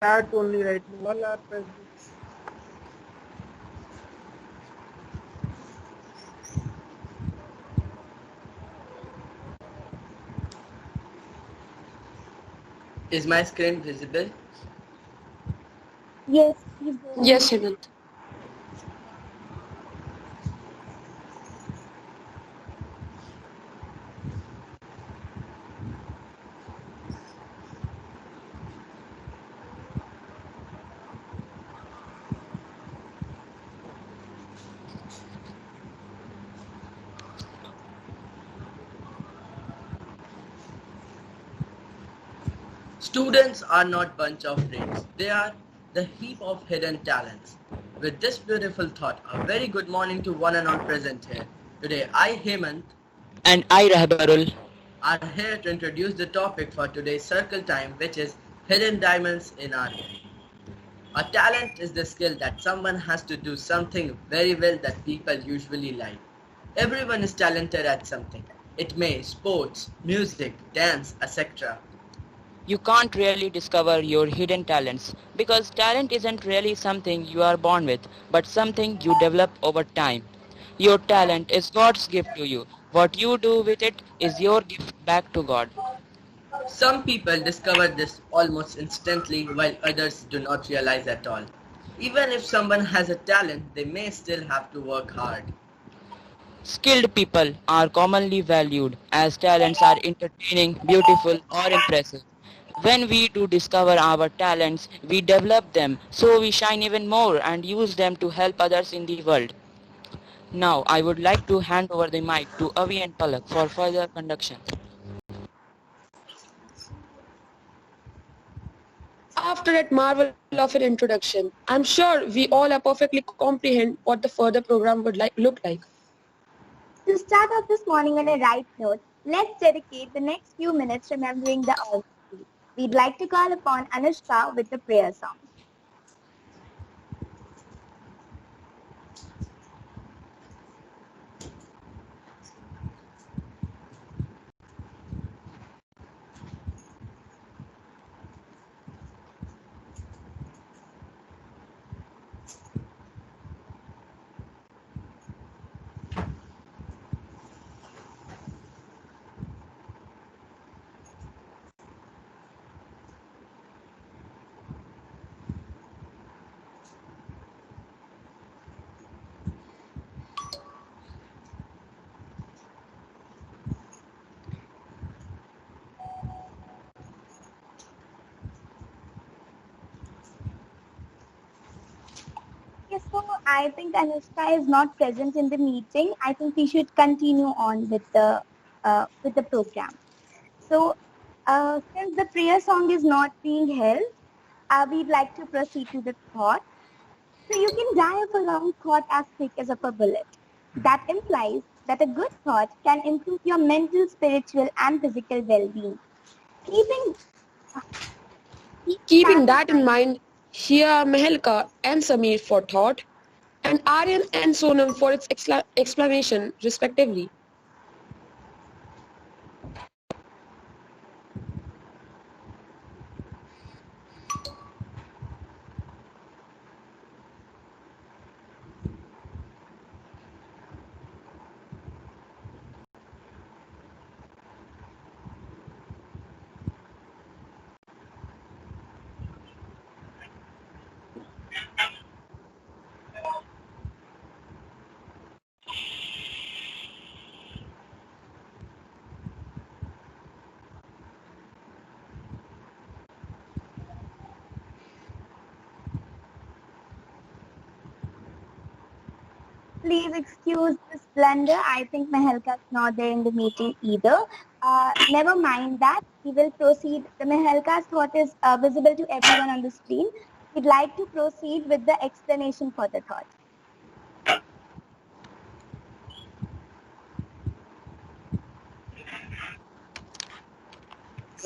chat only right now. While I press this. Is my screen visible? Yes, please go ahead. Yes, Hemant. Students are not bunch of brains. They are the heap of hidden talents. With this beautiful thought, a very good morning to one and all present here. Today, I, Hemant, And I, Rahbarul. are here to introduce the topic for today's circle time, which is hidden diamonds in art. A talent is the skill that someone has to do something very well that people usually like. Everyone is talented at something. It may sports, music, dance, etc. You can't really discover your hidden talents because talent isn't really something you are born with, but something you develop over time. Your talent is God's gift to you. What you do with it is your gift back to God. Some people discover this almost instantly while others do not realize at all. Even if someone has a talent, they may still have to work hard. Skilled people are commonly valued as talents are entertaining, beautiful, or impressive. When we do discover our talents, we develop them so we shine even more and use them to help others in the world. Now, I would like to hand over the mic to Avi and Palak for further conduction. After that marvel of an introduction, I'm sure we all are perfectly comprehend what the further program would look like. To start off this morning on a right note, let's dedicate the next few minutes remembering the Almighty. We'd like to call upon Anushka with the prayer song. Yes, so I think Anushka is not present in the meeting. I think we should continue on with the program. So, since the prayer song is not being held, we'd like to proceed to the thought. So you can die of a wrong thought as quick as of a bullet. That implies that a good thought can improve your mental, spiritual, and physical well-being. Keeping Keeping that in mind, here are Mehelka and Samir for thought, and Aryan and Sonam for its explanation, respectively. Please excuse this blunder. I think Mehelka is not there in the meeting either. Never mind that. We will proceed. The Mehelka's thought is visible to everyone on the screen. We'd like to proceed with the explanation for the thought.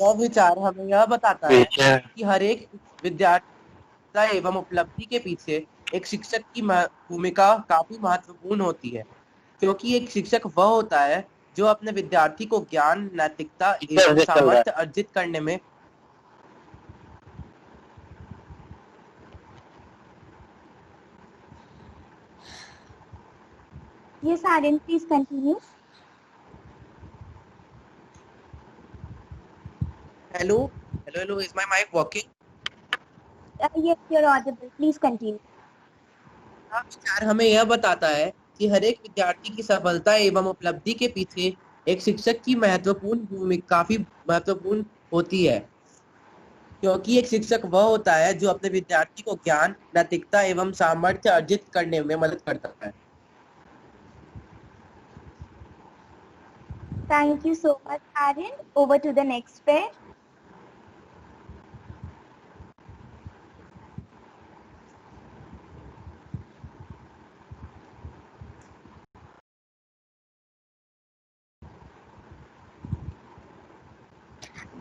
यह विचार हमें यह बताता है कि हर एक विद्यार्थी एवं उपलब्धि के पीछे एक शिक्षक की भूमिका काफी महत्वपूर्ण होती है, क्योंकि एक शिक्षक वह होता है जो अपने विद्यार्थी को ज्ञान, नैतिकता एवं सामर्थ्य अर्जित करने में Yes, Aryan, please continue. Hello, hello. Is my mic working? Yes, you're audible. Please continue. यह विचार हमें यह बताता है कि हर एक विद्यार्थी की सफलता एवं उपलब्धि के पीछे एक शिक्षक की महत्वपूर्ण भूमिका काफी महत्वपूर्ण होती है, क्योंकि एक शिक्षक वह होता है जो अपने विद्यार्थी को ज्ञान, नैतिकता एवं सामर्थ्य अर्जित करने में मदद करता है। Thank you so much, Aryan. Over to the next pair.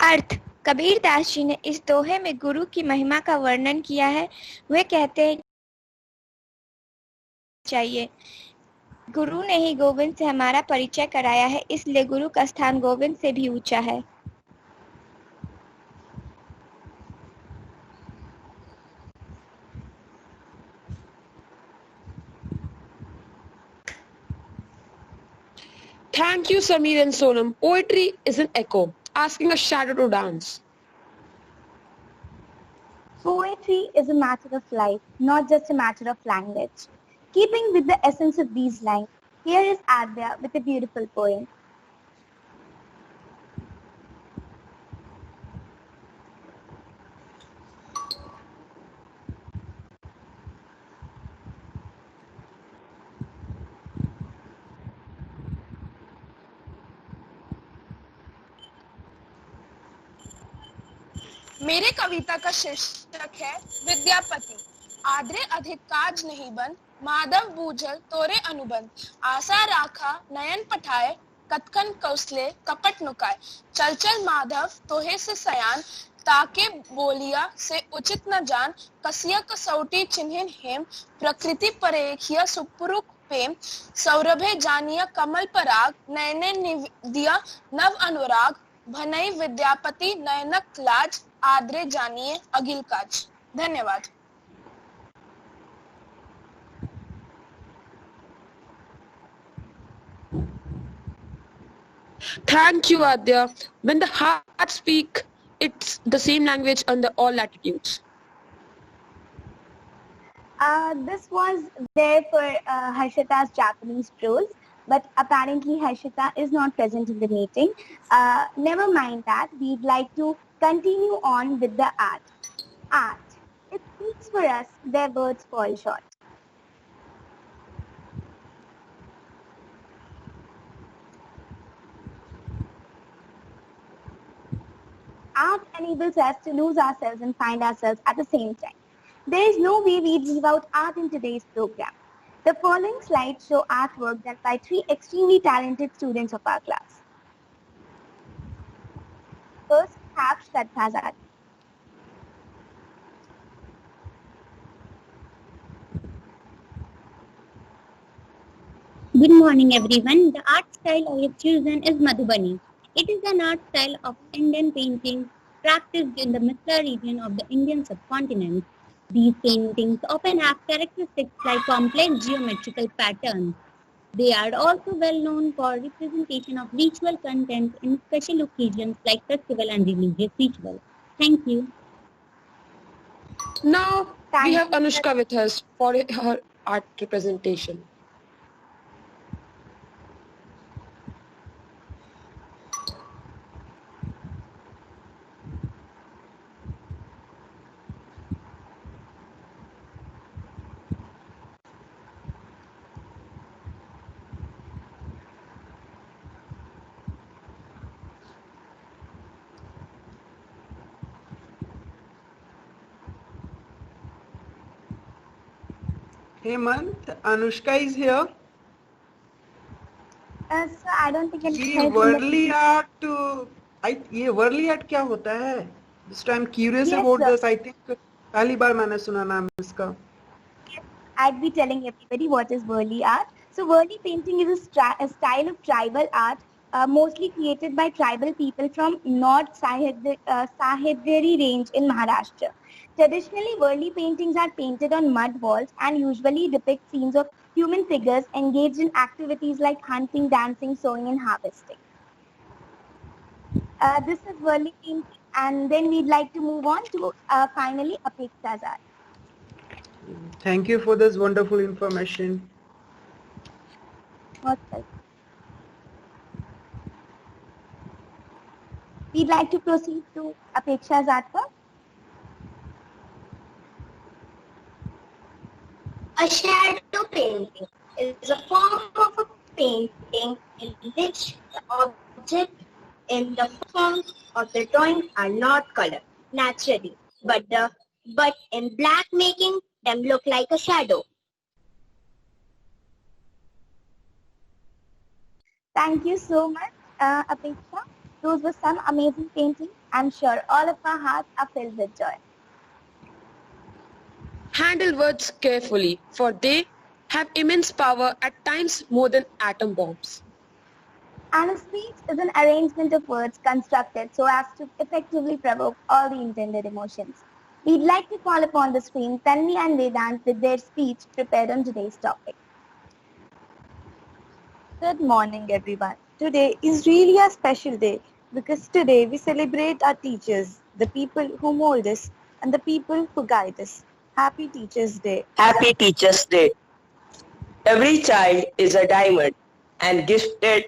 अर्थ। कबीर दास जी ने इस दोहे में गुरु की महिमा का वर्णन किया है। वे कहते हैं चाहिए गुरु ने ही गोविंद से हमारा परिचय कराया है, इसलिए गुरु का स्थान गोविंद से भी ऊंचा है। Thank you, Sameer and Sonam. Poetry is an echo, asking a shadow to dance. Poetry is a matter of life, not just a matter of language. Keeping with the essence of these lines, here is Adya with a beautiful poem. मेरे कविता का शीर्षक है विद्यापति। आद्रे अधिक काज नहीं बन, माधव बूझल तोरे अनुबंध। आशा राखा नयन पठाए, कतकन कौसले कपट नुकाए। चल चल माधव तोहे से सयान, ताके बोलिया से उचित न जान। कसिया कसौटी चिन्हिन हेम, प्रकृति परेखिया सुपुरुष प्रेम। सौरभे जानिया कमल पराग, नयने निदिया नव अनुराग। भनई विद्यापति नयनक लाज, आद्रे जानिए अगिल काज। धन्यवाद। Thank you, Adya. When the heart speaks, it's the same language on the all latitudes. This was there for Harshita's Japanese prose, but apparently Harshita is not present in the meeting. Never mind that. We'd like to continue on with the art. Art. It speaks for us, their words fall short. Art enables us to lose ourselves and find ourselves at the same time. There is no way we'd leave out art in today's program. The following slides show artwork done by 3 extremely talented students of our class. First, we have Shraddha Zad. Good morning everyone. The art style I have chosen is Madhubani. It is an art style of Indian painting practiced in the Mithila region of the Indian subcontinent. These paintings often have characteristics like complex geometrical patterns. They are also well known for representation of ritual content in special occasions like festival and religious rituals. Thank you. Now we have Anushka with us for her art representation. Hemant, Anushka is here. So I don't think ये Worli art ये Worli art क्या होता है? This time curious Yes, about sir. this. I think पहली बार मैंने सुना नाम इसका. I'd be telling everybody what is Worli art. So Worli painting is a style of tribal art mostly created by tribal people from North Sahyadri range in Maharashtra. Traditionally, Varli paintings are painted on mud walls and usually depict scenes of human figures engaged in activities like hunting, dancing, sowing, and harvesting. This is Varli painting, and then we'd like to move on to finally Apeksha's art. Thank you for this wonderful information. Most welcome. We'd like to proceed to Apeksha's artwork. A shadow painting is a form of a painting in which the object in the form of the drawing are not colored naturally, but in black making them look like a shadow. Thank you so much, Apeksha. Those were some amazing paintings. I'm sure all of our hearts are filled with joy. Handle words carefully, for they have immense power, at times more than atom bombs. And a speech is an arrangement of words constructed so as to effectively provoke all the intended emotions. We'd like to call upon the screen Tanvi and Vedant with their speech prepared on today's topic. Good morning, everyone. Today is really a special day because today we celebrate our teachers, the people who mold us and the people who guide us. Happy Teachers' Day. Happy Teachers' Day. Every child is a diamond and gifted,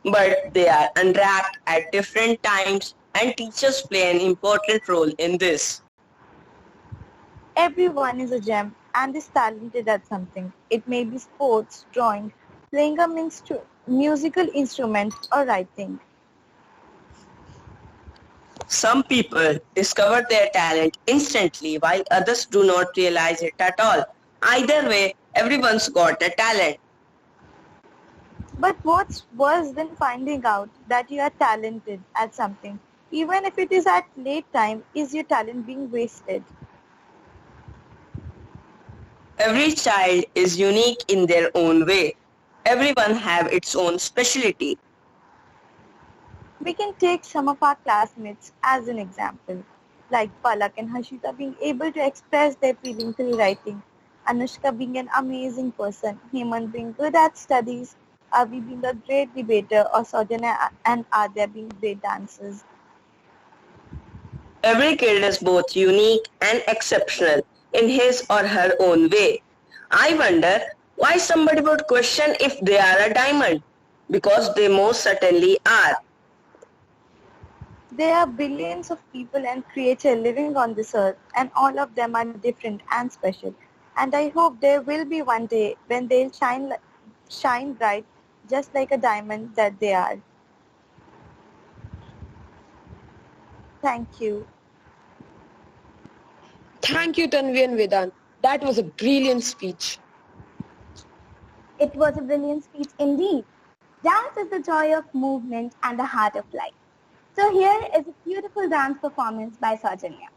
but they are unwrapped at different times, and teachers play an important role in this. Everyone is a gem and is talented at something. It may be sports, drawing, playing a musical instrument, or writing. Some people discover their talent instantly while others do not realize it at all. Either way, everyone's got a talent. But what's worse than finding out that you are talented at something, even if it is at late time, is your talent being wasted? Every child is unique in their own way. Everyone have its own specialty. We can take some of our classmates as an example, like Palak and Harshita being able to express their feelings through writing, Anushka being an amazing person, Hemant being good at studies, Avi being a great debater, or Saujanya and Adya being great dancers. Every kid is both unique and exceptional in his or her own way. I wonder why somebody would question if they are a diamond, because they most certainly are. There are billions of people and creatures living on this earth, and all of them are different and special. And I hope there will be one day when they'll shine bright, just like a diamond that they are. Thank you. Thank you, Tanvi and Vedant. That was a brilliant speech. It was a brilliant speech indeed. Dance is the joy of movement and the heart of life. So here is a beautiful dance performance by Saujanya.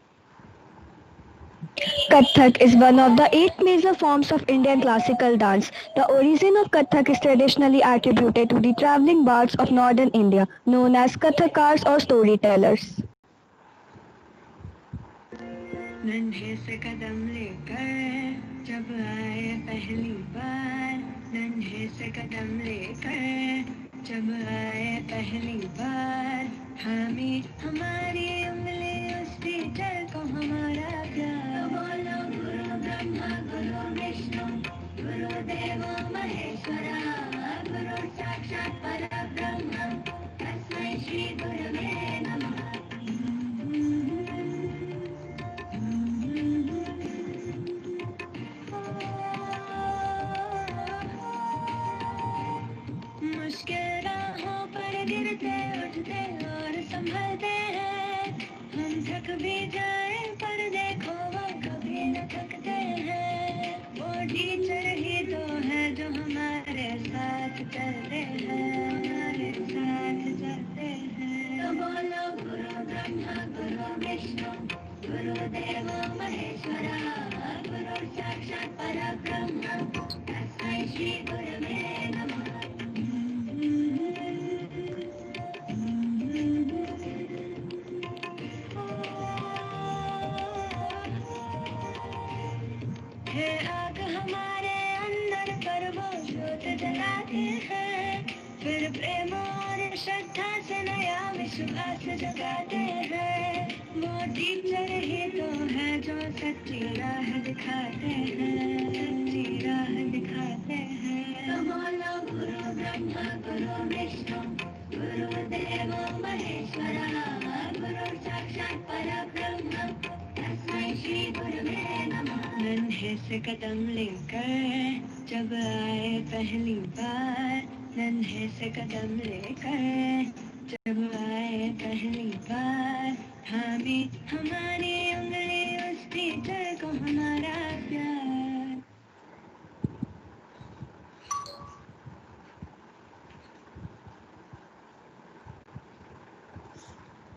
Kathak is one of the 8 major forms of Indian classical dance. The origin of Kathak is traditionally attributed to the travelling bards of northern India, known as Kathakars or storytellers. नन्हे से कदम लेकर जब आए पहली बार, नन्हे से कदम लेकर जब आए पहली बार, हमें हमारी उंगली उस टीचर को हमारा प्यार। बोलो गुरु ब्रह्मा गुरु विष्णु गुरुदेवो महेश्वरा, गुरु साक्षात परब्रह्म तस्मै श्री गुरवे नमः। मुश्किल राहों पर गिरते उठते और संभलते हैं, हम थक भी जाए पर देखो वो कभी न थकते हैं। वो टीचर ही तो है जो हमारे साथ चलते हैं, हमारे साथ चलते हैं। तो बोलो गुरु ब्रह्मा गुरु विष्णु गुरुदेवो महेश्वरा, गुरु साक्षात परब्रह्म तस्मै श्री गुरवे नमः। है आग हमारे अंदर पर वो ज्योत जलाते हैं, फिर प्रेम और श्रद्धा से नया विश्वास जगाते हैं। वो टीचर ही तो है जो सच्ची राह दिखाते हैं, सच्ची राह दिखाते हैं। बोलो गुरु ब्रह्मा गुरु विष्णु गुरुदेव महेश्वरा, गुरु साक्षात् परब्रह्म तस्मै श्री गुरुवे नमः। नन्हे से कदम लेकर जब आए पहली बार, नन्हे से कदम लेकर जब आए पहली बार, थामी हमारी उंगली उस टीचर को हमारा प्यार।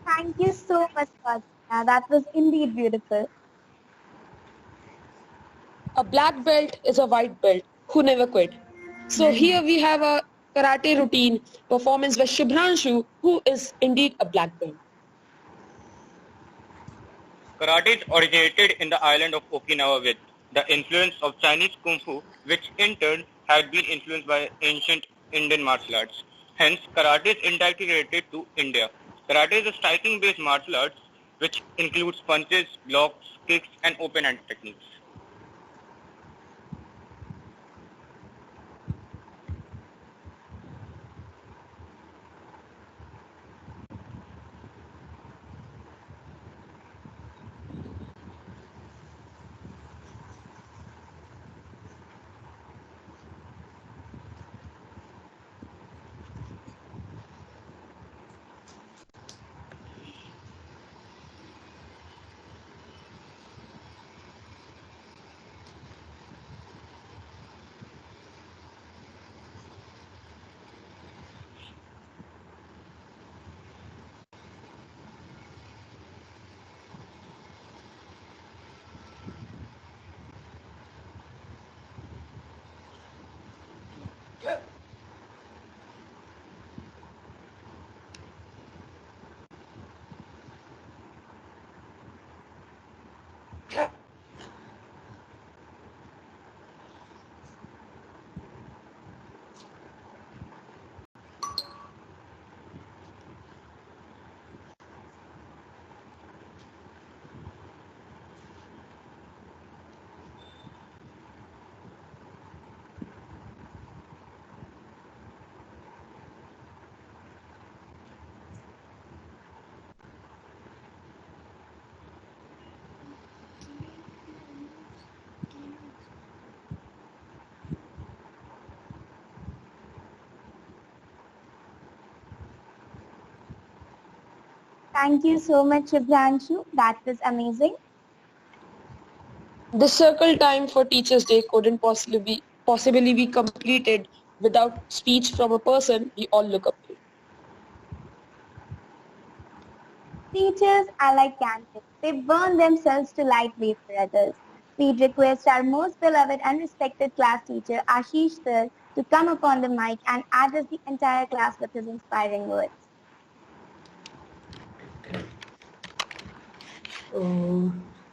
Thank you so much, Fatima. That was indeed beautiful. A black belt is a white belt who never quit. So here we have a karate routine performance by Shubhranshu, who is indeed a black belt. Karate originated in the island of Okinawa with the influence of Chinese Kung Fu, which in turn had been influenced by ancient Indian martial arts. Hence, karate is indirectly related to India. Karate is a striking-based martial arts which includes punches, blocks, kicks, and open-hand techniques. Thank you so much, Shubhranshu. That was amazing. The circle time for Teachers' Day couldn't possibly be completed without speech from a person we all look up to. Teachers are like candles. They burn themselves to light way for others. We request our most beloved and respected class teacher, Ashish sir, to come upon the mic and address the entire class with his inspiring words.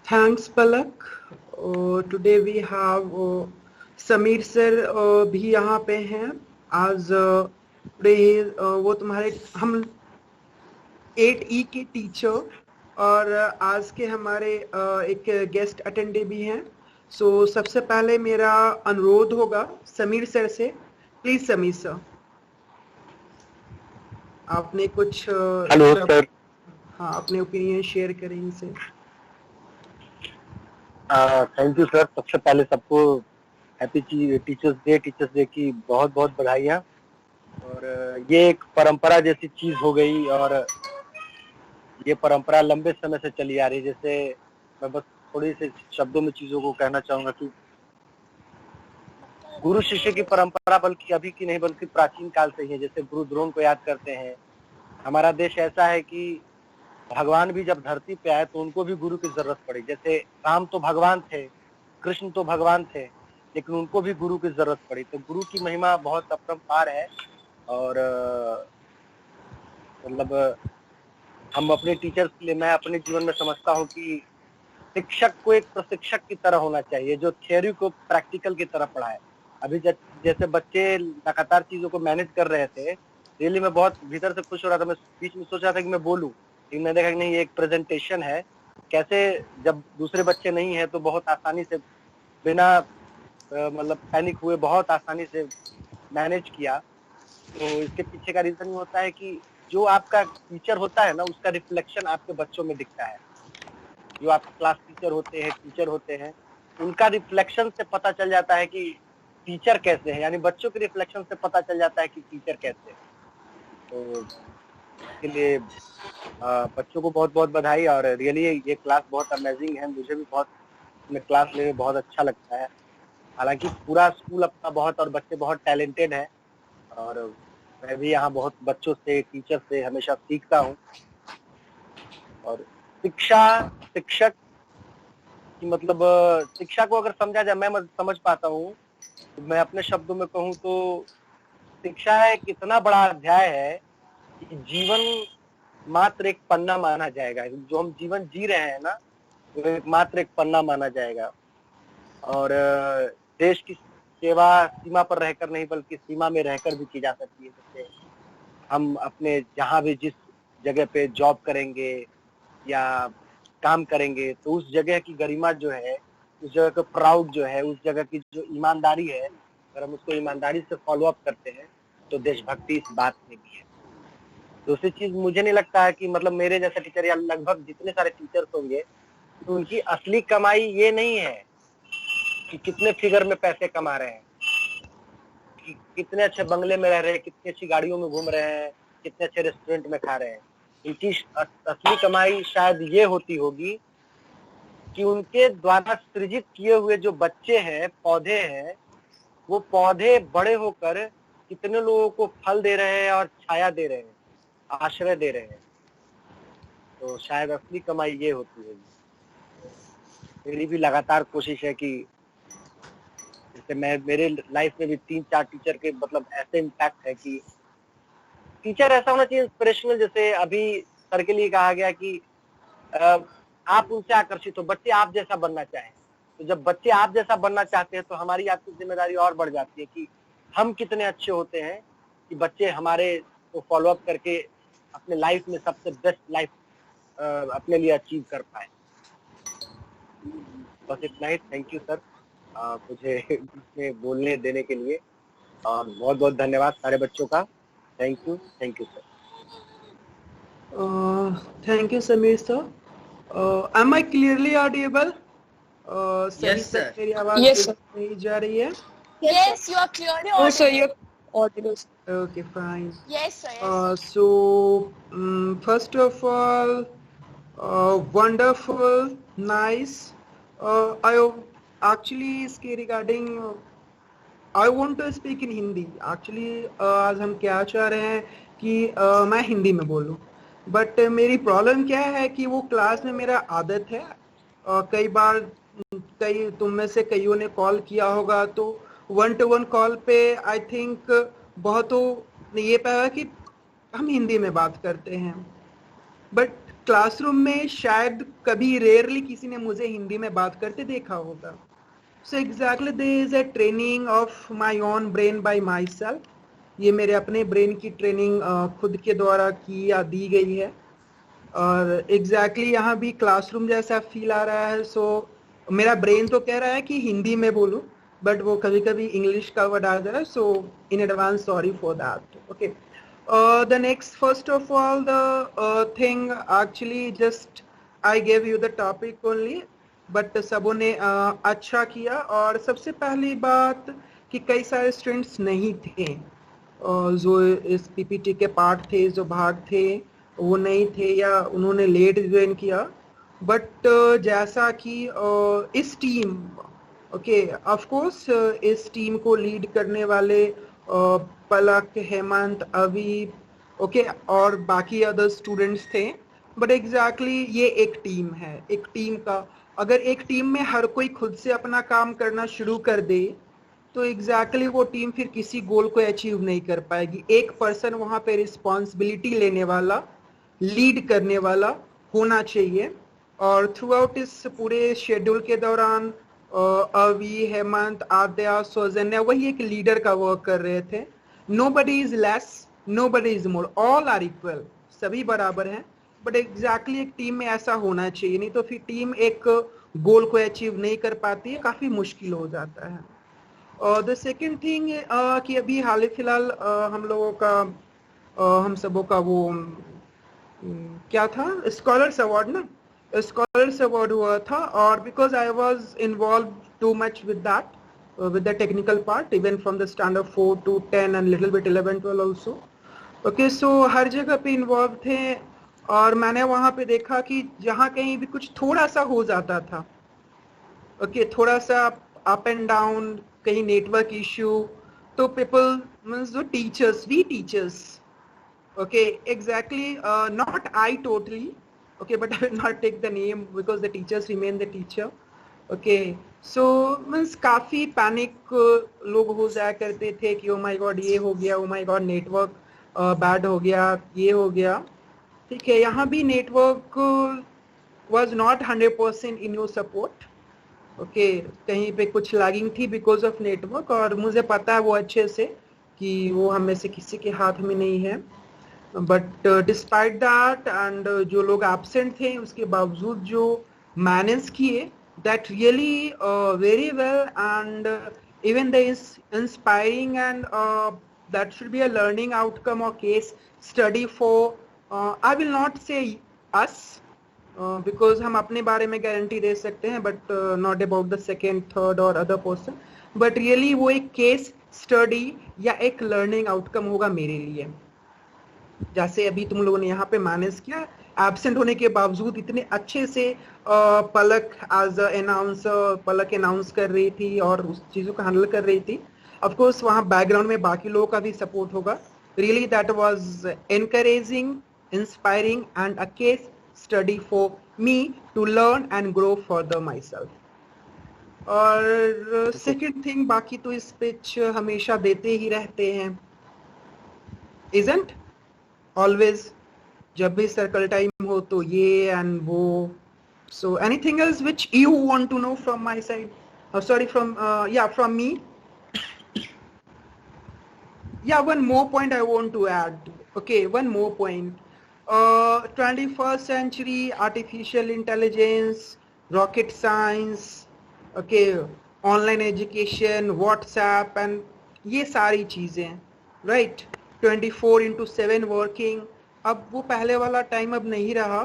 Thanks, Palak. Today we have Sameer sir भी यहाँ पे हैं. आज वो तुम्हारे हम 8E के teacher और आज के हमारे एक गेस्ट अटेंडे भी हैं. सो सबसे पहले मेरा अनुरोध होगा समीर सर से. प्लीज समीर सर, आपने कुछ हेलो सर. हाँ, अपने ओपिनियन शेयर करें इनसे. Thank you sir. सबसे पहले सबको हैप्पी टीचर्स डे की बहुत बहुत बधाइयाँ. और ये एक परंपरा जैसी चीज हो गई और ये परंपरा लंबे समय से चली आ रही है. जैसे मैं बस थोड़ी से शब्दों में चीजों को कहना चाहूंगा कि गुरु शिष्य की परंपरा बल्कि अभी की नहीं बल्कि प्राचीन काल से ही है. जैसे गुरु द्रोण को याद करते हैं. हमारा देश ऐसा है कि भगवान भी जब धरती पे आए तो उनको भी गुरु की जरूरत पड़ी. जैसे राम तो भगवान थे, कृष्ण तो भगवान थे, लेकिन उनको भी गुरु की जरूरत पड़ी. तो गुरु की महिमा बहुत अपरंपार है. और मतलब हम अपने टीचर्स के लिए, मैं अपने जीवन में समझता हूँ कि शिक्षक को एक प्रशिक्षक की तरह होना चाहिए, जो थ्योरी को प्रैक्टिकल की तरह पढ़ाए। अभी जैसे बच्चे लगातार चीजों को मैनेज कर रहे थे, रियली मैं बहुत भीतर से खुश हो रहा था। मैं बीच में सोच रहा था कि मैं बोलूं, लेकिन मैंने देखा कि नहीं, ये एक प्रेजेंटेशन है। कैसे जब दूसरे बच्चे नहीं है तो बहुत आसानी से, बिना मतलब पैनिक हुए, बहुत आसानी से मैनेज किया। तो इसके पीछे का रीजन ये होता है कि जो आपका टीचर होता है ना, उसका रिफ्लेक्शन आपके बच्चों में दिखता है। जो आपके क्लास टीचर होते हैं, उनका रिफ्लेक्शन से पता चल जाता है कि टीचर कैसे है, यानी बच्चों के रिफ्लेक्शन से पता चल जाता है कि टीचर कैसे है। तो इसके लिए बच्चों को बहुत बहुत बधाई। और रियली ये क्लास बहुत अमेजिंग है, मुझे भी बहुत इसमें क्लास लेने में बहुत अच्छा लगता है। हालांकि पूरा स्कूल अपना बहुत, और बच्चे बहुत टैलेंटेड हैं, और मैं भी यहाँ बहुत बच्चों से, टीचर से हमेशा सीखता हूँ। और शिक्षक की मतलब शिक्षा को अगर समझा जाए, मैं समझ पाता हूँ, तो मैं अपने शब्दों में कहूँ तो शिक्षा एक इतना बड़ा अध्याय है कि जीवन मात्र एक पन्ना माना जाएगा। जो हम जीवन जी रहे हैं ना, वो मात्र एक पन्ना माना जाएगा। और देश की सेवा सीमा पर रहकर नहीं, बल्कि सीमा में रहकर भी की जा सकती है। जैसे हम अपने जहाँ भी जिस जगह पे जॉब करेंगे या काम करेंगे, तो उस जगह की गरिमा जो है, उस जगह का प्राउड जो है, उस जगह की जो ईमानदारी है, अगर हम उसको ईमानदारी से फॉलो अप करते हैं तो देशभक्ति इस बात में भी है। दूसरी चीज, मुझे नहीं लगता है कि मतलब मेरे जैसा टीचर या लगभग जितने सारे टीचर्स होंगे, तो उनकी असली कमाई ये नहीं है कि कितने फिगर में पैसे कमा रहे हैं, कि कितने अच्छे बंगले में रह रहे हैं, कितनी अच्छी गाड़ियों में घूम रहे हैं, कितने अच्छे रेस्टोरेंट में खा रहे हैं। इनकी असली कमाई शायद ये होती होगी कि उनके द्वारा सृजित किए हुए जो बच्चे हैं, पौधे हैं, वो पौधे बड़े होकर कितने लोगों को फल दे रहे हैं और छाया दे रहे हैं, आश्रय दे रहे हैं। तो शायद असली कमाई ये होती है। मेरी भी लगातार कोशिश है कि जैसे मेरे लाइफ में भी 3-4 टीचर के मतलब ऐसे इम्पैक्ट है कि टीचर ऐसा होना चाहिए इंस्पिरेशनल। जैसे अभी सर के लिए कहा गया कि आप उनसे आकर्षित हो, बच्चे आप जैसा बनना चाहें। तो जब बच्चे आप जैसा बनना चाहते हैं तो हमारी आपकी जिम्मेदारी और बढ़ जाती है कि हम कितने अच्छे होते हैं कि बच्चे हमारे को फॉलो अप करके अपने लाइफ में सबसे बेस्ट लाइफ अपने लिए अचीव कर पाए। बस इतना ही। थैंक यू सर, मुझे इसमें बोलने देने के लिए, और बहुत बहुत धन्यवाद सारे बच्चों का। Thank you sir. Thank you Sameer sir. Am I clearly audible? Yes, sir. मेरी आवाज Yes, sir. नहीं जा रही है? Yes, you are clearly Oh, sir, audible. you're audible. Okay, fine. Yes, sir. Yes. So, first of all, wonderful, nice. I actually इसके regarding I want to speak in Hindi. Actually, आज हम क्या चाह रहे हैं कि मैं हिंदी में बोलूं, बट मेरी प्रॉब्लम क्या है कि वो क्लास में मेरा आदत है, कई बार तुम में से कईयों ने कॉल किया होगा, तो 1-to-1 कॉल पे आई थिंक बहुतों ने ये पाया कि हम हिंदी में बात करते हैं, बट क्लासरूम में शायद कभी रेयरली किसी ने मुझे हिंदी में बात करते देखा होगा। So exactly there is a training of my own brain by myself. ये मेरे अपने ब्रेन की ट्रेनिंग खुद के द्वारा की या दी गई है, और एग्जैक्टली यहाँ भी क्लासरूम जैसा फील आ रहा है। सो मेरा ब्रेन तो कह रहा है कि हिंदी में बोलूं, बट वो कभी कभी इंग्लिश का वर्ड आ जा रहा है। So in advance sorry for that. Okay, the next, first of all, the thing actually just I gave you the topic only, but सबों ने अच्छा किया। और सबसे पहली बात कि कई सारे स्टूडेंट्स नहीं थे जो इस पीपीटी के पार्ट थे, जो भाग थे वो नहीं थे या उन्होंने लेट ज्वाइन किया, बट जैसा कि इस टीम, ओके, ऑफ कोर्स इस टीम को लीड करने वाले पलक, हेमंत, अभी, ओके, और बाकी अदर स्टूडेंट्स थे, बट एग्जैक्टली ये एक टीम है। एक टीम का अगर एक टीम में हर कोई खुद से अपना काम करना शुरू कर दे तो एग्जैक्टली वो टीम फिर किसी गोल को अचीव नहीं कर पाएगी। एक पर्सन वहाँ पे रिस्पॉन्सिबिलिटी लेने वाला, लीड करने वाला होना चाहिए। और थ्रू आउट इस पूरे शेड्यूल के दौरान अवी, हेमंत, आद्या, सौजन्या वही एक लीडर का वर्क कर रहे थे. Nobody is less, nobody is more, all are equal, सभी बराबर हैं. बट एग्जैक्टली एक टीम में ऐसा होना चाहिए, नहीं तो फिर टीम एक गोल को अचीव नहीं कर पाती है, काफी मुश्किल हो जाता है. और द सेकेंड थिंग कि अभी हाल ही फिलहाल हम लोगों का हम सबों का वो क्या था, स्कॉलर्स अवार्ड ना, स्कॉलर्स अवार्ड हुआ था. और because I was involve too much with that, with the technical part, even from the standard 4 to 10 and little bit 11, 12 ऑल्सो. ओके, सो हर जगह पे इन्वॉल्व थे. और मैंने वहां पे देखा कि जहाँ कहीं भी कुछ थोड़ा सा हो जाता था, ओके, थोड़ा सा अप एंड डाउन, कहीं नेटवर्क इश्यू, तो पीपल मीन्स जो teachers, we teachers, okay, exactly, not I totally, okay, but I will not take the name because the teachers remain the teacher. Okay, so means काफी panic लोग हो जाया करते थे कि ओ माय गॉड ये हो गया, oh my God network bad हो गया, ये हो गया. ठीक है, यहाँ भी network was not 100% in your support. Okay, कहीं पे कुछ लैगिंग थी बिकॉज ऑफ नेटवर्क, और मुझे पता है वो अच्छे से कि वो हम में से किसी के हाथ में नहीं है. बट डिस्पाइट दैट, एंड जो लोग एब्सेंट थे उसके बावजूद जो मैनेज किए, that really very well, and even the inspiring, and that should be a learning outcome और case study for, I will not say us, because हम अपने बारे में गारंटी दे सकते हैं, but not about the second, third और other person. But really वो एक केस स्टडी या एक लर्निंग आउटकम होगा मेरे लिए. जैसे अभी तुम लोगों ने यहाँ पे मैनेज किया, एब्सेंट होने के बावजूद इतने अच्छे से पलक एज अनाउंसर, पलक अनाउंस कर रही थी और उस चीज़ों को हैंडल कर रही थी. ऑफ कोर्स वहाँ बैकग्राउंड में बाकी लोगों का भी सपोर्ट होगा. Really that was encouraging, inspiring and a case study for me to learn and grow further myself. और सेकेंड थिंग, बाकी तो इस पिच हमेशा देते ही रहते हैं, इजंट ऑलवेज, जब भी सर्कल टाइम हो तो ये एंड वो. So anything else which you want to know from my side, sorry from from me. Yeah, one more point I want to add. Okay, one more point. 21st century, artificial intelligence, rocket science, okay, online education, WhatsApp, and ये सारी चीजें, right? 24/7 working. अब वो पहले वाला time अब नहीं रहा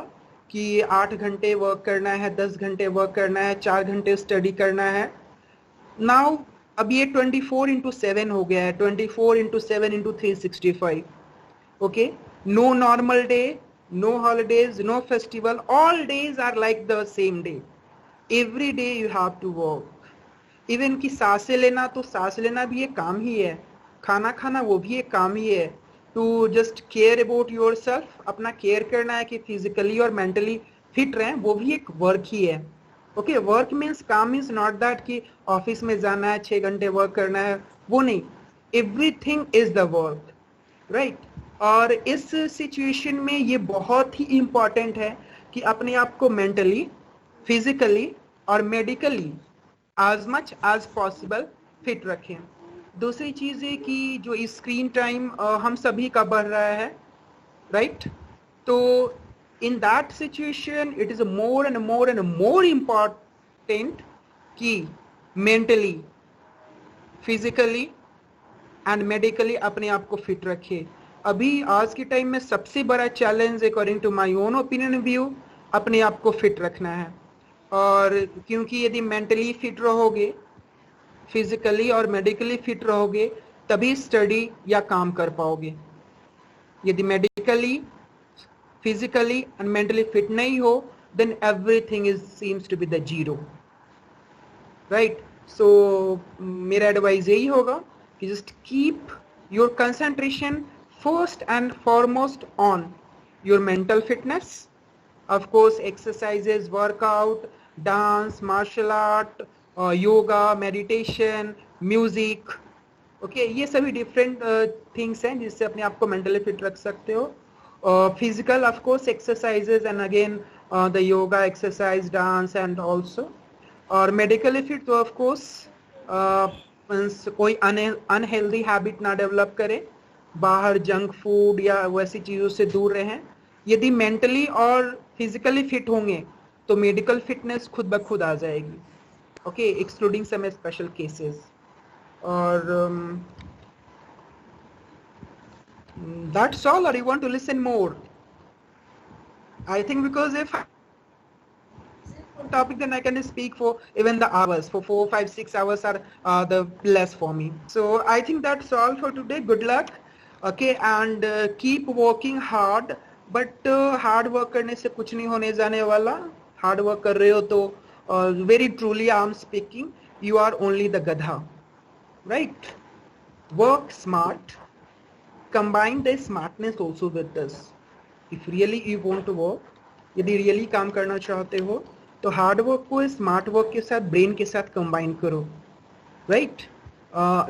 कि 8 घंटे वर्क करना है, 10 घंटे वर्क करना है, 4 घंटे स्टडी करना है. नाउ अब ये 24/7 हो गया है, 24/7/365. Okay, no normal day, no holidays, no festival, all days are like the same day. Every day you have to work. Even कि सांसें लेना, तो सांस लेना भी एक काम ही है, खाना खाना वो भी एक काम ही है. To just care about yourself, अपना केयर करना है कि फिजिकली और मेंटली फिट रहें, वो भी एक वर्क ही है. ओके, वर्क मीन्स काम मीन्स नॉट दैट कि ऑफिस में जाना है, 6 घंटे वर्क करना है, वो नहीं. Everything is the work, right. और इस सिचुएशन में ये बहुत ही इम्पॉर्टेंट है कि अपने आप को मेंटली, फिजिकली और medically as much as possible fit रखें. दूसरी चीज़ है कि जो स्क्रीन टाइम हम सभी का बढ़ रहा है, राइट. तो in that situation it is more and more important कि mentally, physically and medically अपने आप को फिट रखे. अभी आज के टाइम में सबसे बड़ा challenge according to my own opinion view अपने आप को फिट रखना है. और क्योंकि यदि मेंटली फिट रहोगे, फिजिकली और मेडिकली फिट रहोगे, तभी स्टडी या काम कर पाओगे. यदि medically, physically and mentally fit नहीं हो, then everything seems to be the zero, right? So मेरा एडवाइस यही होगा कि just keep your concentration first and foremost on your mental fitness. Of course, exercises, workout, dance, martial art, yoga, meditation, music, okay, ये सभी different things हैं जिससे अपने आप को mentally fit रख सकते हो. Physical, of course, exercises and again the yoga, exercise, dance and also. और मेडिकली फिट तो ऑफ कोर्स कोई अनहेल्दी हैबिट ना डेवलप करे, बाहर जंक फूड या वैसी चीज़ों से दूर रहें. यदि मेंटली और फिजिकली फिट होंगे तो मेडिकल फिटनेस खुद ब खुद आ जाएगी. Okay, excluding some special cases. और that's all, or you want to listen more? I think because if topic, then I can speak for even the hours, for 4, 5, 6 hours are the less for me. So I think that's all for today. Good luck. Okay, and keep working hard. But hard work करने से कुछ नहीं होने जाने वाला. Hard work कर रहे हो तो very truly I am speaking, you are only the gadha, right? Work smart. Combine the smartness also with this. If really you want to work, यदि really काम करना चाहते हो तो हार्ड वर्क को स्मार्ट वर्क के साथ, ब्रेन के साथ कंबाइन करो, राइट?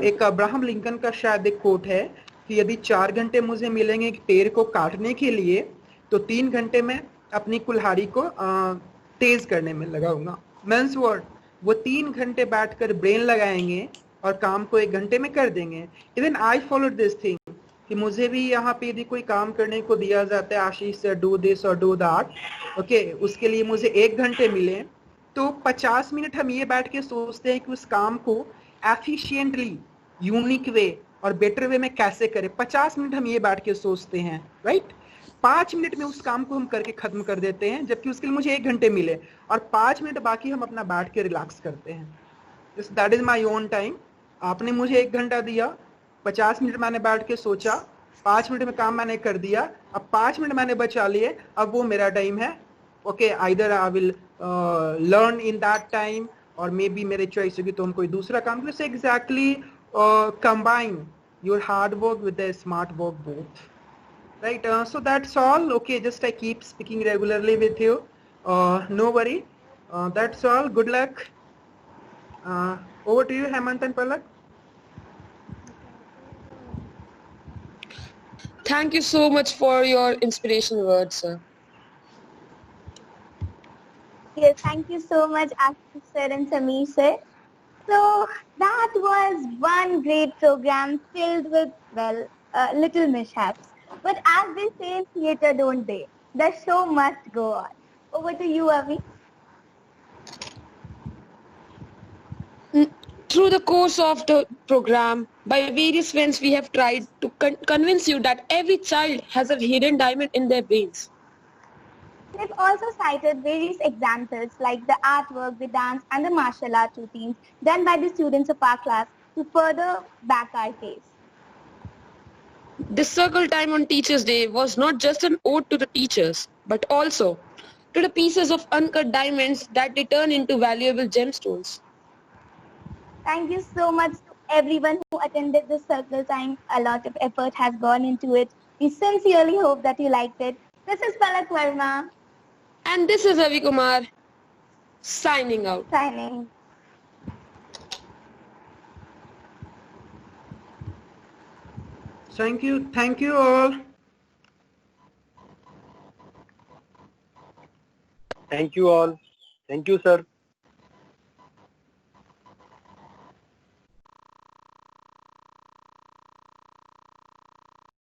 एक अब्राहम लिंकन का शायद एक कोट है कि यदि 4 घंटे मुझे मिलेंगे एक पेड़ को काटने के लिए तो 3 घंटे में अपनी कुल्हाड़ी को तेज करने में लगाऊंगा. Means what? वो 3 घंटे बैठकर ब्रेन लगाएंगे और काम को 1 घंटे में कर देंगे. Even I follow this thing कि मुझे भी यहाँ पे यदि कोई काम करने को दिया जाता है, आशीष से डू दिस और डू दैट, ओके, उसके लिए मुझे 1 घंटे मिले तो 50 मिनट हम ये बैठ के सोचते हैं कि उस काम को एफिशिएंटली, यूनिक वे और बेटर वे में कैसे करें. 50 मिनट हम ये बैठ के सोचते हैं, राइट? 5 मिनट में उस काम को हम करके खत्म कर देते हैं, जबकि उसके लिए मुझे 1 घंटे मिले और 5 मिनट बाकी हम अपना बैठ के रिलैक्स करते हैं. That is my own time. आपने मुझे 1 घंटा दिया, 50 मिनट मैंने बैठ के सोचा, 5 मिनट में काम मैंने कर दिया, अब 5 मिनट मैंने बचा लिए, अब वो मेरा टाइम है. Okay, either I will learn in that time और मे बी मेरे चॉइस होगी तो हम कोई दूसरा काम करें. Exactly combine your hard work with the smart work both, right? So that's all. Okay, just I keep speaking regularly with you, no worry. That's all. Good luck. Over to you, Hemant and Palak. Thank you so much for your inspirational words, sir. Yes, thank you so much, Ashish sir and Sameer sir. So that was one great program filled with, well, little mishaps. But as they say in theatre, don't they? The show must go on. Over to you, Avi. Through the course of the program, by various friends, we have tried to convince you that every child has a hidden diamond in their brains. We've also cited various examples like the artwork, the dance and the martial art routines done by the students of our class to further back our case. This circle time on Teachers' Day was not just an ode to the teachers, but also to the pieces of uncut diamonds that they turn into valuable gemstones. Thank you so much to everyone who attended this circle time. A lot of effort has gone into it. We sincerely hope that you liked it. This is Palak Verma. And this is Ravi Kumar, signing out. Signing. Thank you. Thank you all. Thank you all. Thank you, sir.